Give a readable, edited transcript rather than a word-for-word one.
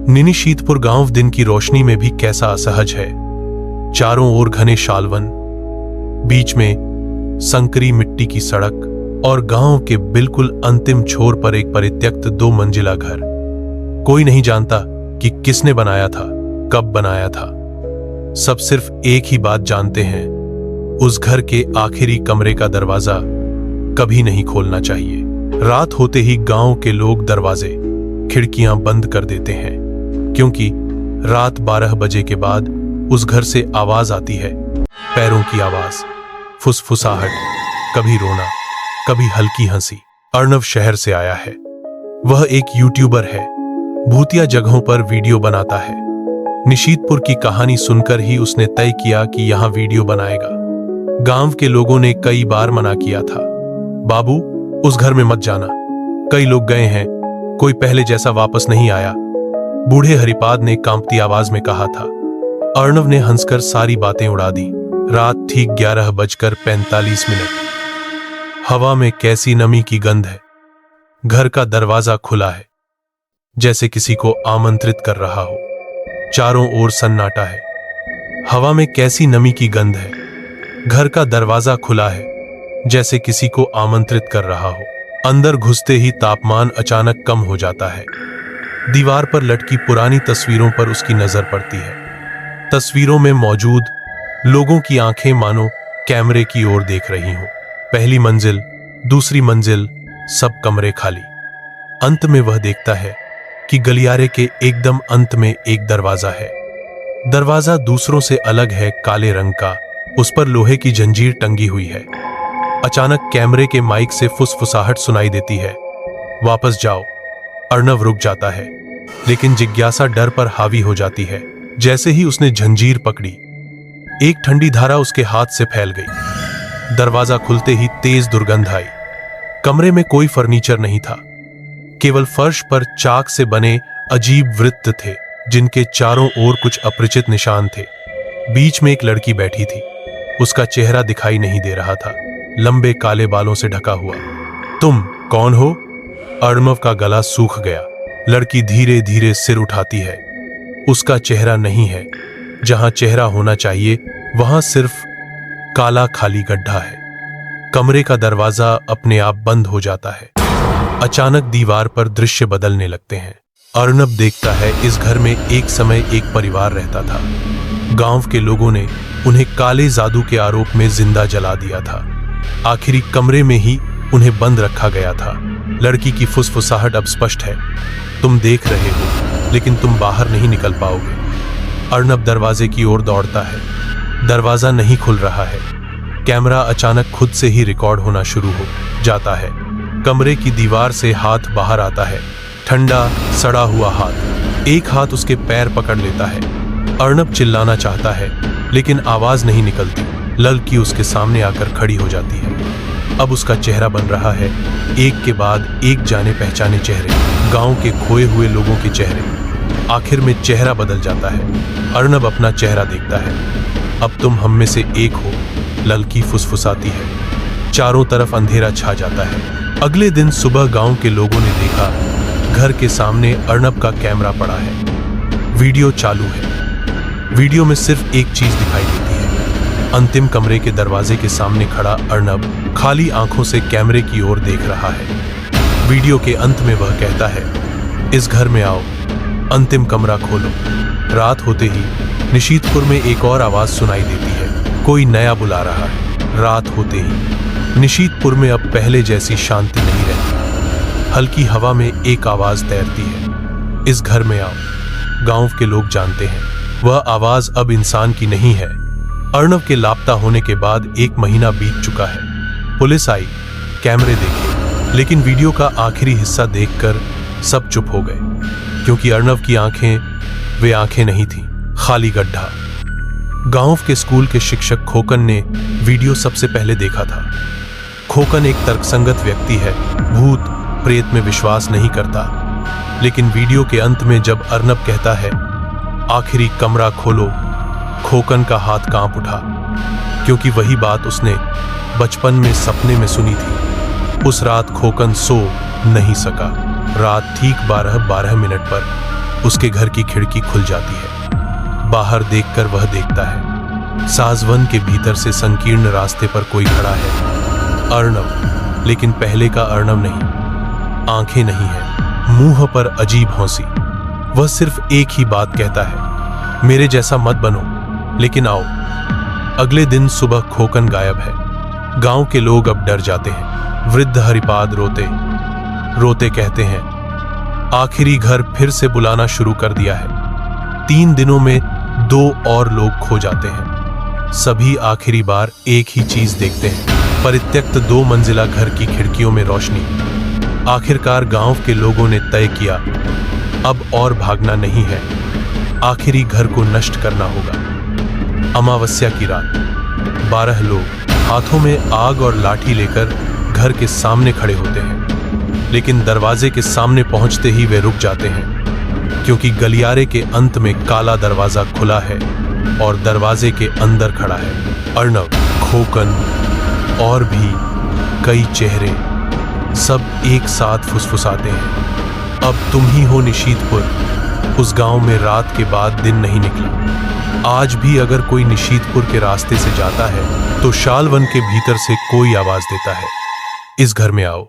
निनिशीतपुर गांव दिन की रोशनी में भी कैसा असहज है। चारों ओर घने शालवन, बीच में संकरी मिट्टी की सड़क और गांव के बिल्कुल अंतिम छोर पर एक परित्यक्त 2 मंजिला घर। कोई नहीं जानता कि किसने बनाया था, कब बनाया था। सब सिर्फ एक ही बात जानते हैं, उस घर के आखिरी कमरे का दरवाजा कभी नहीं खोलना चाहिए। रात होते ही गांव के लोग दरवाजे, खिड़कियां बंद कर देते हैं, क्योंकि रात 12 बजे के बाद उस घर से आवाज आती है, पैरों की आवाज, फुसफुसाहट, कभी रोना, कभी हल्की हंसी। अर्णव शहर से आया है। वह एक यूट्यूबर है, भूतिया जगहों पर वीडियो बनाता है। निशीतपुर की कहानी सुनकर ही उसने तय किया कि यहां वीडियो बनाएगा। गांव के लोगों ने कई बार मना किया था, बाबू उस घर में मत जाना, कई लोग गए हैं, कोई पहले जैसा वापस नहीं आया, बूढ़े हरिपाद ने कांपती आवाज में कहा था। अर्णव ने हंसकर सारी बातें उड़ा दी। रात ठीक 11:45। हवा में कैसी नमी की गंध है। घर का दरवाजा खुला है, जैसे किसी को आमंत्रित कर रहा हो। चारों ओर सन्नाटा है। हवा में कैसी नमी की गंध है। घर का दरवाजा खुला है, जैसे किसी को आमंत्रित कर रहा हो। अंदर घुसते ही तापमान अचानक कम हो जाता है। दीवार पर लटकी पुरानी तस्वीरों पर उसकी नजर पड़ती है। तस्वीरों में मौजूद लोगों की आंखें मानो कैमरे की ओर देख रही हों। पहली मंजिल, दूसरी मंजिल, सब कमरे खाली। अंत में वह देखता है कि गलियारे के एकदम अंत में एक दरवाजा है। दरवाजा दूसरों से अलग है, काले रंग का, उस पर लोहे की जंजीर टंगी हुई है। अचानक कैमरे के माइक से फुसफुसाहट सुनाई देती है, वापस जाओ। अर्णव रुक जाता है, लेकिन जिज्ञासा डर पर हावी हो जाती है। जैसे ही उसने जंजीर पकड़ी, एक ठंडी धारा उसके हाथ से फैल गई। दरवाजा खुलते ही तेज दुर्गंध आई। कमरे में कोई फर्नीचर नहीं था, केवल फर्श पर चाक से बने अजीब वृत्त थे, जिनके चारों ओर कुछ अपरिचित निशान थे। बीच में एक लड़की बैठी थी। उसका चेहरा दिखाई नहीं दे रहा था, लंबे काले बालों से ढका हुआ। तुम कौन हो? अर्णव का गला सूख गया। लड़की धीरे धीरे सिर उठाती है। उसका चेहरा नहीं है। जहां चेहरा होना चाहिए वहां सिर्फ काला खाली गड्ढा है। कमरे का दरवाजा अपने आप बंद हो जाता है। अचानक दीवार पर दृश्य बदलने लगते हैं। अर्णव देखता है, इस घर में एक समय एक परिवार रहता था। गांव के लोगों ने उन्हें काले जादू के आरोप में जिंदा जला दिया था। आखिरी कमरे में ही उन्हें बंद रखा गया था। लड़की की फुसफुसाहट अब स्पष्ट है, तुम देख रहे हो, लेकिन तुम बाहर नहीं निकल पाओगे। अर्णव दरवाजे की ओर दौड़ता है। दरवाजा नहीं खुल रहा है। कैमरा अचानक खुद से ही रिकॉर्ड होना शुरू हो जाता है। कमरे की दीवार से हाथ बाहर आता है, ठंडा सड़ा हुआ हाथ। एक हाथ उसके पैर पकड़ लेता है। अर्णव चिल्लाना चाहता है, लेकिन आवाज नहीं निकलती। लड़की उसके सामने आकर खड़ी हो जाती है। अब उसका चेहरा बन रहा है, एक के बाद एक जाने पहचाने चेहरे, गांव के खोए हुए लोगों के चेहरे। आखिर में चेहरा बदल जाता है। अर्णव अपना चेहरा देखता है। अब तुम हम में से एक हो, लड़की फुसफुसाती है। चारों तरफ अंधेरा छा जाता है। अगले दिन सुबह गांव के लोगों ने देखा, घर के सामने अर्णव का कैमरा पड़ा है। वीडियो चालू है। वीडियो में सिर्फ एक चीज दिखाई देती है, अंतिम कमरे के दरवाजे के सामने खड़ा अर्णव खाली आंखों से कैमरे की ओर देख रहा है। वीडियो के अंत में वह कहता है, इस घर में आओ, अंतिम कमरा खोलो। रात होते ही निशीतपुर में एक और आवाज सुनाई देती है, कोई नया बुला रहा है। रात होते ही निशीतपुर में अब पहले जैसी शांति नहीं रहती। हल्की हवा में एक आवाज तैरती है, इस घर में आओ। गांव के लोग जानते हैं, वह आवाज अब इंसान की नहीं है। अर्णव के लापता होने के बाद 1 महीना बीत चुका है। पुलिस आई, कैमरे देखे, लेकिन वीडियो का आखिरी हिस्सा देखकर सब चुप हो गए, क्योंकि अर्णव की आंखें वे आंखें नहीं थीं, खाली गड्ढा। गांव के स्कूल के शिक्षक खोकन ने वीडियो सबसे पहले देखा था। खोकन एक तर्कसंगत व्यक्ति है, भूत प्रेत में विश्वास नहीं करता, लेकिन वीडियो के अंत में जब अर्णव कहता है, आखिरी कमरा खोलो, खोकन का हाथ कांप उठा, क्योंकि वही बात उसने बचपन में सपने में सुनी थी। उस रात खोकन सो नहीं सका। रात ठीक 12:12 पर उसके घर की खिड़की खुल जाती है। बाहर देखकर वह देखता है साजवन के भीतर से संकीर्ण रास्ते पर कोई खड़ा है। अर्णव, लेकिन पहले का अर्णव नहीं। आंखें नहीं है, मुंह पर अजीब हंसी। वह सिर्फ एक ही बात कहता है, मेरे जैसा मत बनो, लेकिन आओ। अगले दिन सुबह खोकन गायब है। गांव के लोग अब डर जाते हैं। वृद्ध हरिपाद रोते रोते कहते हैं, आखिरी घर फिर से बुलाना शुरू कर दिया है। 3 दिनों में 2 और लोग खो जाते हैं। सभी आखिरी बार एक ही चीज देखते हैं, परित्यक्त 2 मंजिला घर की खिड़कियों में रोशनी। आखिरकार गांव के लोगों ने तय किया, अब और भागना नहीं है, आखिरी घर को नष्ट करना होगा। अमावस्या की रात 12 लोग हाथों में आग और लाठी लेकर घर के सामने खड़े होते हैं, लेकिन दरवाजे के सामने पहुंचते ही वे रुक जाते हैं, क्योंकि गलियारे के अंत में काला दरवाजा खुला है और दरवाजे के अंदर खड़ा है अर्णव, खोकन और भी कई चेहरे। सब एक साथ फुसफुसाते हैं, अब तुम ही हो निशीथपुर। उस गांव में रात के बाद दिन नहीं निकला। आज भी अगर कोई निशीथपुर के रास्ते से जाता है तो शालवन के भीतर से कोई आवाज देता है, इस घर में आओ।